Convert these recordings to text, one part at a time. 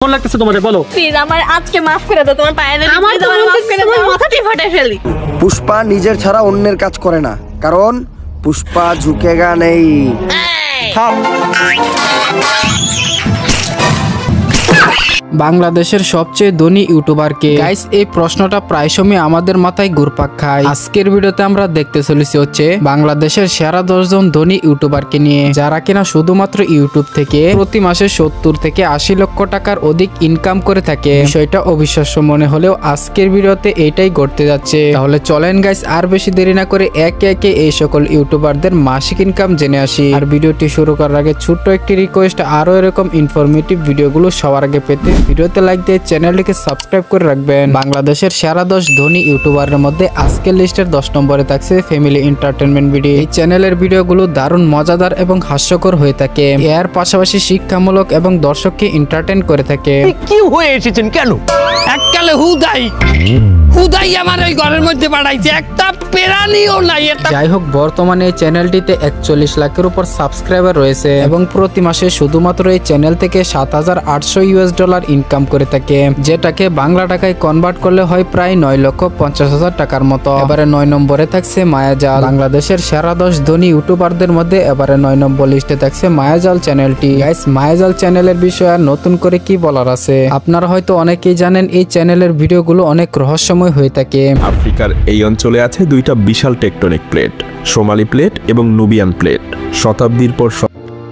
কেমন লাগতেছে তোমাদের বলো? প্লিজ আমার আজকে মাফ করে দাও, তোমার পায়ে ধরে আমার তোমার মাফ করে দাও, মাথাটি ফাটাই ফেলি। পুষ্পা নিজের ছাড়া অন্যের কাজ করে না, কারণ পুষ্পা ঝুঁকেগা নেই। বাংলাদেশের সবচেয়ে ধনী ইউটিউবার কে? গাইস, এই প্রশ্নটা প্রায় সময় আমাদের মাথায় ঘুরপাক খায়। আজকের ভিডিওতে আমরা দেখতে চলেছি হচ্ছে বাংলাদেশের সেরা 10 জন ধনী ইউটিউবারকে নিয়ে, যারা কিনা শুধুমাত্র ইউটিউব থেকে প্রতি মাসে 70 থেকে 80 লক্ষ টাকার অধিক ইনকাম করে থাকে। বিষয়টা অবিশ্বাস্য মনে হলেও আজকের ভিডিওতে এইটাই ঘটতে যাচ্ছে। তাহলে চলেন গাইস, আর বেশি দেরি না করে একে একে এই সকল ইউটিউবারদের মাসিক ইনকাম জেনে আসি। আর ভিডিওটি শুরু করার আগে ছোট্ট একটি রিকোয়েস্ট, আরো এরকম ইনফরমেটিভ ভিডিওগুলো সবার আগে পেতে ভিডিওতে লাইক দিয়ে চ্যানেলটিকে সাবস্ক্রাইব করে রাখবেন। বাংলাদেশের সেরা 10 ধনী ইউটিউবারের মধ্যে আজকের লিস্টের 10 নম্বরে থাকছে ফ্যামিলি এন্টারটেইনমেন্ট ভিডিও। এই চ্যানেলের ভিডিওগুলো দারুণ মজাদার এবং হাস্যকর হয়ে থাকে, এর পাশাপাশি শিক্ষামূলক এবং দর্শককে এন্টারটেইন করে থাকে। কি হয়ে এসেছেন কেন? এককালে হুদাই আমার ওই ঘরের মধ্যে বাড়াইছে, একটা পেরানিও নাই। যাই হোক, বর্তমানে এই চ্যানেলটিতে 41 লাখের উপর সাবস্ক্রাইবার রয়েছে এবং প্রতি মাসে শুধুমাত্র এই চ্যানেল থেকে $7,800 ইনকাম করে থাকে, যেটাকে বাংলা টাকায় কনভার্ট করলে হয় প্রায় 9,50,000 টাকার মতো। এবারে 9 নম্বরে থাকছে মায়াজাল। বাংলাদেশের সেরা 10 ধনী ইউটিউবারদের মধ্যে এবারে 9 নম্বর লিস্টে থাকছে মায়াজাল চ্যানেলটি। গাইস, মায়াজাল চ্যানেলের বিষয়ে আর নতুন করে কি বলার আছে? আপনারা হয়তো অনেকেই জানেন এই চ্যানেলের ভিডিওগুলো অনেক রহস্যময় হয়ে থাকে। আফ্রিকার এই অঞ্চলে আছে দুইটা বিশাল টেকটনিক প্লেট, সোমালি প্লেট এবং নুবিয়ান প্লেট। শতাব্দীর পর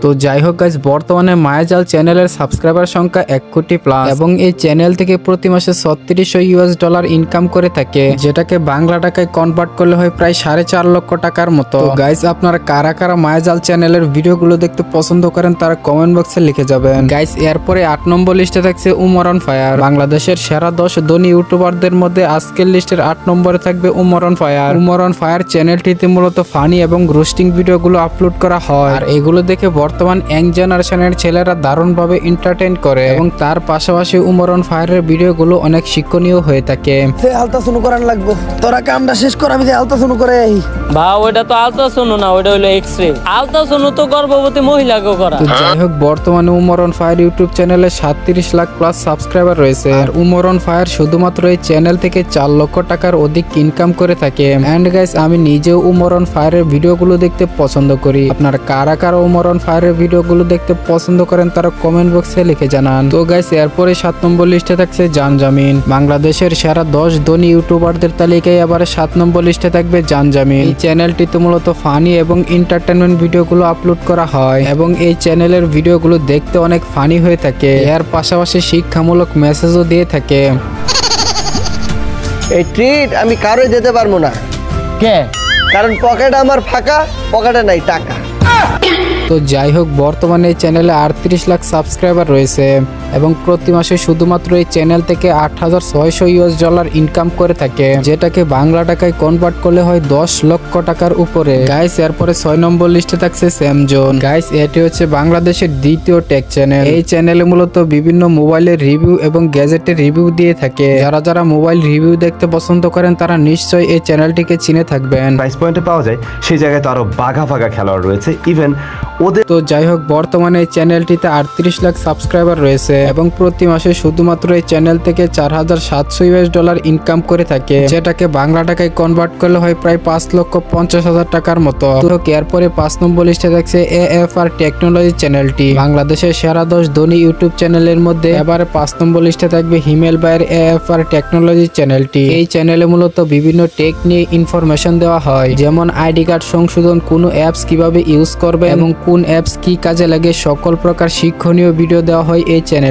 তো যাই হোক গাইস, বর্তমানে মায়াজাল চ্যানেলের সাবস্ক্রাইবার সংখ্যা 1 কোটি প্লাস এবং এই চ্যানেল থেকে প্রতি মাসে $3600 ইনকাম করে থাকে, যেটাকে বাংলা টাকায় কনভার্ট করলে হয় প্রায় 4.5 লক্ষ টাকার মতো। গাইস, আপনারা কারা কারা মায়াজাল চ্যানেলের ভিডিওগুলো দেখতে পছন্দ করেন তারা কমেন্ট বক্সে লিখে যাবেন। গাইস, এরপরে 8 নম্বর লিস্টে থাকছে উমর অন ফায়ার। বাংলাদেশের সেরা 10 ধনী ইউটিউবারদের মধ্যে আজকের লিস্টের 8 নম্বরে থাকবে Umar on fire. Umar on fire চ্যানেলটিতে মূলত ফানি এবং রোস্টিং ভিডিওগুলো আপলোড করা হয়, আর এগুলো দেখে বর্তমান ইয়াং জেনারেশনের ছেলেরা দারুণভাবে এন্টারটেইন করে এবং তার পাশাপাশি উমর অন ফায়ারের ভিডিওগুলো অনেক শিক্ষণীয় হয়ে থাকে। আলট্রাসাউন্ড করান লাগবো, তোরা কামটা শেষ কর, আমি যে আলট্রাসাউন্ড করে এই ভাই, ওটা তো আলট্রাসাউন্ড না, ওটা হলো এক্সরে। আলট্রাসাউন্ড তো গর্ভবতী মহিলাকে করা। যাই হোক, বর্তমানে উমর অন ফায়ার ইউটিউব চ্যানেলে 37 লাখ প্লাস সাবস্ক্রাইবার রয়েছে, আর উমর অন ফায়ার শুধুমাত্র এই চ্যানেল থেকে 4 লক্ষ টাকার অধিক ইনকাম করে থাকে। এন্ড গাইস, আমি নিজেও উমর অন ফায়ারের ভিডিওগুলো দেখতে পছন্দ করি। আপনারা কারা কারা উমর অন ফায়ারের ভিডিওগুলো দেখতে পছন্দ করেন তারা কমেন্ট বক্সে লিখে জানান। তো গাইস, এরপরে 7 নম্বর লিস্টে থাকছে জানজামিন। বাংলাদেশের সেরা 10 ধনী ইউটিউবারদের তালিকায় আবার 7 নম্বর লিস্টে থাকবে জানজামিন। এই চ্যানেলটিতে মূলত ফানি এবং এন্টারটেইনমেন্ট ভিডিওগুলো আপলোড করা হয় এবং এই চ্যানেলের ভিডিওগুলো দেখতে অনেক ফানি হয়ে থাকে, এর পাশাপাশি শিক্ষামূলক মেসেজও দিয়ে থাকে। এই ট্রিট আমি কারোই দিতে পারবো না, কে? কারণ পকেট আমার ফাঁকা, পকেটে নাই টাকা। তো যাই হোক, বর্তমানে এই চ্যানেলে 38 লাখ সাবস্ক্রাইবার রয়েছে এবং প্রতি মাসে শুধুমাত্র এই চ্যানেল থেকে $8,600 ইনকাম করে থাকে, যেটাকে বাংলা টাকায় কনভার্ট করলে হয় 10 লক্ষ টাকার উপরে। গাইস, এরপরে 6 নম্বর লিস্টে থাকছে স্যামজন। গাইস, এটি হচ্ছে বাংলাদেশের দ্বিতীয় টেক চ্যানেল। এই চ্যানেলে মূলত বিভিন্ন মোবাইলের রিভিউ এবং গ্যাজেটের রিভিউ দিয়ে থাকে। যারা মোবাইল রিভিউ দেখতে পছন্দ করেন তারা নিশ্চয়ই এই চ্যানেলটিকে চিনে থাকবেন। প্রাইস পয়েন্টে পাওয়া যায় সেই জায়গায় তো আরো বাঘা খেলোয়াড় রয়েছে, ইভেন ওদের। তো যাই হোক, বর্তমানে এই চ্যানেলটিতে 38 লাখ সাবস্ক্রাইবার রয়েছে এবং প্রতি মাসে শুধুমাত্র এই চ্যানেল থেকে $4,700 ইনকাম করে থাকে, যেটাকে বাংলা টাকায় কনভার্ট করলে হয় প্রায় 5,50,000 টাকার মতো। তো এরপরে 5 নম্বর লিস্টে থাকছে AFR টেকনোলজি চ্যানেলটি। বাংলাদেশের সেরা 10 ধনী ইউটিউব চ্যানেলের মধ্যে এবারে 5 নম্বর লিস্টে থাকবে হিমেল ভাইয়ের AFR টেকনোলজি চ্যানেলটি। এই চ্যানেলে মূলত বিভিন্ন টেক নিয়ে ইনফরমেশন দেওয়া হয়, যেমন আইডি কার্ড সংশোধন, কোন অ্যাপস কিভাবে ইউজ করবে এবং কোন অ্যাপস কি কাজে লাগে, সকল প্রকার শিক্ষণীয় ভিডিও দেওয়া হয় এই চ্যানেলে।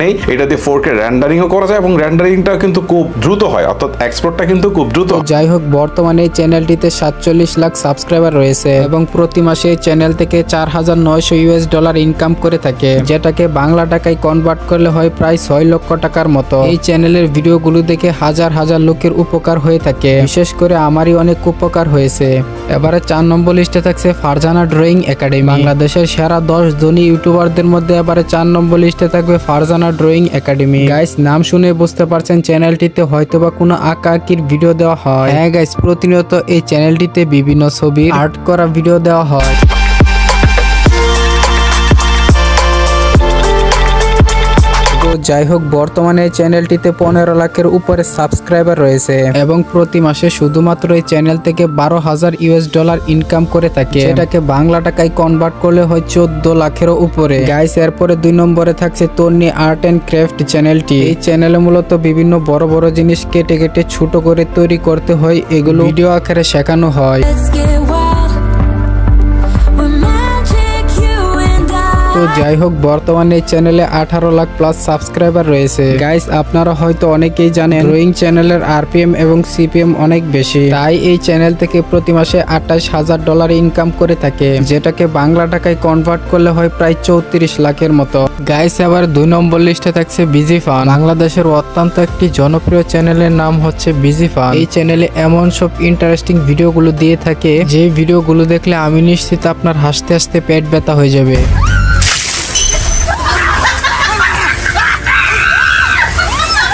নেই, এটা দিয়ে 4K রেন্ডারিংও করা যায় এবং রেন্ডারিংটা কিন্তু খুব দ্রুত হয়, অর্থাৎ এক্সপোর্টটা কিন্তু খুব দ্রুত। যাই হোক, বর্তমানে এই চ্যানেলটিতে 47 লাখ সাবস্ক্রাইবার রয়েছে এবং প্রতি মাসে এই চ্যানেল থেকে $4,900 ইনকাম করে থাকে, যেটাকে বাংলা টাকায় কনভার্ট করলে হয় প্রায় 6 লক্ষ টাকার মতো। এই চ্যানেলের ভিডিওগুলো দেখে হাজার হাজার লোকের উপকার হয়ে থাকে, বিশেষ করে আমারই অনেক উপকার হয়েছে। এবারে 4 নম্বর লিস্টে থাকছে ফারজানা ড্রয়িং একাডেমি। বাংলাদেশের সেরা 10 ধনী ইউটিউবারদের মধ্যে এবারে 4 নম্বর লিস্টে থাকবে ফারজানা ড্রয়িং একাডেমি। গাইস, নাম শুনে বুঝতে পারছেন চ্যানেলটিতে হয়তোবা কোনো আঁকাআঁকির ভিডিও দেওয়া হয়। হ্যাঁ গাইস, প্রতিনিয়ত এই চ্যানেলটিতে বিভিন্ন ছবি আর্ট করা ভিডিও দেওয়া হয়। যাই হোক, বর্তমানে এই চ্যানেলটিতে 15 লাখের উপরে সাবস্ক্রাইবার রয়েছে এবং প্রতি মাসে শুধুমাত্র এই চ্যানেল থেকে $12,000 ইনকাম করে থাকে, সেটাকে বাংলা টাকায় কনভার্ট করলে হয় 14 লাখেরও উপরে। গাইস, এরপরে 2 নম্বরে থাকছে তন্নি আর্ট এন্ড ক্রাফট চ্যানেলটি। এই চ্যানেলে মূলত বিভিন্ন বড় বড় জিনিস কেটে কেটে ছোট করে তৈরি করতে হয়, এগুলো ভিডিও আকারে শেখানো হয়। তো যাই হোক, বর্তমানে এই চ্যানেলে 18 লাখ প্লাস সাবস্ক্রাইবার রয়েছে। গাইস, আপনারা হয়তো অনেকেই জানেন ড্রয়িং চ্যানেলের আরপিএম এবং সিপিএম অনেক বেশি, তাই এই চ্যানেল থেকে প্রতি মাসে $28,000 ইনকাম করে থাকে, যেটাকে বাংলা টাকায় কনভার্ট করলে হয় প্রায় 34 লাখের মতো। গাইস, এবার 2 নম্বর লিস্টে থাকছে বিজি ফান। বাংলাদেশের অত্যন্ত একটি জনপ্রিয় চ্যানেলের নাম হচ্ছে বিজি ফান। এই চ্যানেলে এমন সব ইন্টারেস্টিং ভিডিওগুলো দিয়ে থাকে যে ভিডিওগুলো দেখলে আমি নিশ্চিত আপনার হাসতে হাসতে পেট ব্যথা হয়ে যাবে।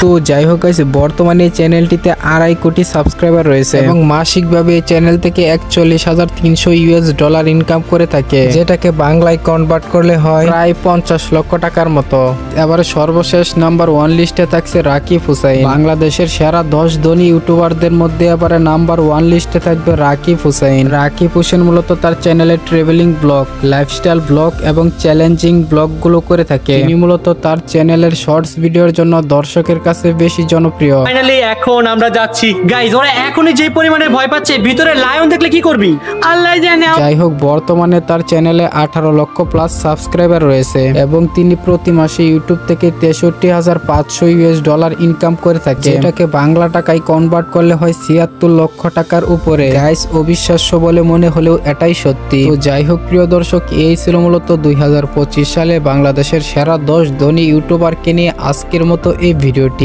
তো যাই হোক গাইস, বর্তমানে এই চ্যানেলটিতে 2.5 কোটি সাবস্ক্রাইবার রয়েছে এবং মাসিকভাবে এই চ্যানেল থেকে $41,300 ইনকাম করে থাকে, যেটাকে বাংলায় কনভার্ট করলে হয় প্রায় 50 লক্ষ টাকার মতো। এবারে সর্বশেষ নাম্বার 1 লিস্টে থাকছে রাকিব হুসাইন। বাংলাদেশের সেরা 10 ধনী ইউটিউবারদের মধ্যে এবারে নাম্বার 1 লিস্টে থাকবে রাকিব হুসাইন। রাকিব হোসেন মূলত তার চ্যানেলে ট্রাভেলিং ব্লগ, লাইফস্টাইল ব্লগ এবং চ্যালেঞ্জিং ব্লগগুলো করে থাকে। তিনি মূলত তার চ্যানেলের শর্টস ভিডিওর জন্য দর্শকের কাছে বেশি জনপ্রিয়। ফাইনালি এখন আমরা যাচ্ছি। গাইস, ওরা এখনই যে পরিমাণে ভয় পাচ্ছে, ভিতরে লায়ন দেখলে কি করবি আল্লাহ জানে। যাই হোক, বর্তমানে তার চ্যানেলে 18 লক্ষ প্লাস সাবস্ক্রাইবার রয়েছে এবং তিনি প্রতি মাসে ইউটিউব থেকে $63,500 ইনকাম করে থাকে, যেটাকে বাংলা টাকায় কনভার্ট করলে হয় 76 লক্ষ টাকার উপরে। গাইস, অবিশ্বাস্য বলে মনে হলেও এটাই সত্যি। তো যাই হোক প্রিয় দর্শক, এই ছিল মূলত 2025 সালে বাংলাদেশের সেরা 10 ধনী ইউটিউবারকে নিয়ে আজকের মতো এই ভিডিওটি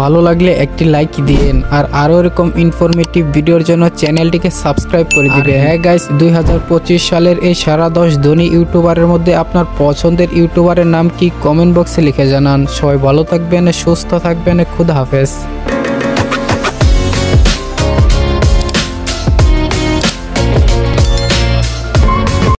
ভালো লাগলে একটি লাইক দিন আর আরো এরকম ইনফরমেটিভ ভিডিওর জন্য চ্যানেলটিকে সাবস্ক্রাইব করে দিবেন। হ্যাঁ গাইস, 2025 সালের এই সেরা 10 ধনী ইউটিউবারের মধ্যে আপনার পছন্দের ইউটিউবারের নাম কি কমেন্ট বক্সে লিখে জানান। সবাই ভালো থাকবেন, সুস্থ থাকবেন, খুদা হাফেজ।